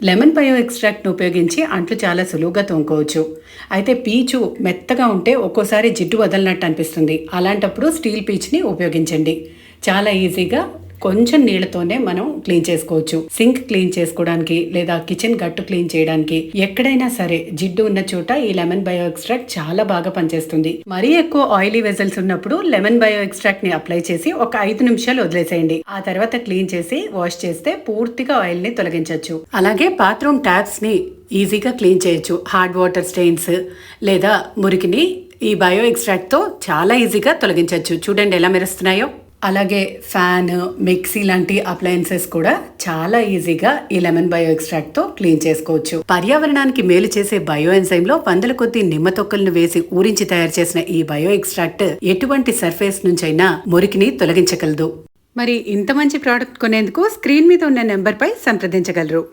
Lemon bio ఎక్స్ట్రాక్ట్ను ఉపయోగించి అంట్లు చాలా సులువుగా తోముకోవచ్చు. అయితే పీచు మెత్తగా ఉంటే ఒక్కోసారి జిడ్డు వదలనట్టు అనిపిస్తుంది. అలాంటప్పుడు స్టీల్ పీచ్ని ఉపయోగించండి. చాలా ఈజీగా కొంచెం నీళ్లతోనే మనం క్లీన్ చేసుకోవచ్చు. సింక్ క్లీన్ చేసుకోవడానికి లేదా కిచెన్ గట్టు క్లీన్ చేయడానికి ఎక్కడైనా సరే జిడ్డు ఉన్న చోట ఈ లెమన్ బయో ఎక్స్ట్రాక్ట్ చాలా బాగా పనిచేస్తుంది. మరీ ఎక్కువ ఆయిలీ వెజల్స్ ఉన్నప్పుడు లెమన్ బయో ఎక్స్ట్రాక్ట్ ని అప్లై చేసి ఒక 5 నిమిషాలు వదిలేసేయండి. ఆ తర్వాత క్లీన్ చేసి వాష్ చేస్తే పూర్తిగా ఆయిల్ ని తొలగించవచ్చు. అలాగే బాత్రూమ్ ట్యాప్స్ ని ఈజీగా క్లీన్ చేయొచ్చు. హార్డ్ వాటర్ స్టెయిన్స్ లేదా మురికిని ఈ బయో ఎక్స్ట్రాక్ట్ తో చాలా ఈజీగా తొలగించవచ్చు. చూడండి ఎలా మెరుస్తున్నాయో. అలాగే ఫ్యాన్, మిక్సీ లాంటి అప్లయన్సెస్ కూడా చాలా ఈజీగా ఈ లెమన్ బయో ఎక్స్ట్రాక్ట్ తో క్లీన్ చేసుకోవచ్చు. పర్యావరణానికి మేలు చేసే బయో ఎంజైమ్ లో వందల కొద్ది నిమ్మ తొక్కలను వేసి ఊరించి తయారు చేసిన ఈ బయో ఎక్స్ట్రాక్ట్ ఎటువంటి సర్ఫేస్ నుంచైనా మురికిని తొలగించగలదు. మరి ఇంత మంచి ప్రోడక్ట్ కొనేందుకు స్క్రీన్ మీద ఉన్న నెంబర్ పై సంప్రదించగలరు.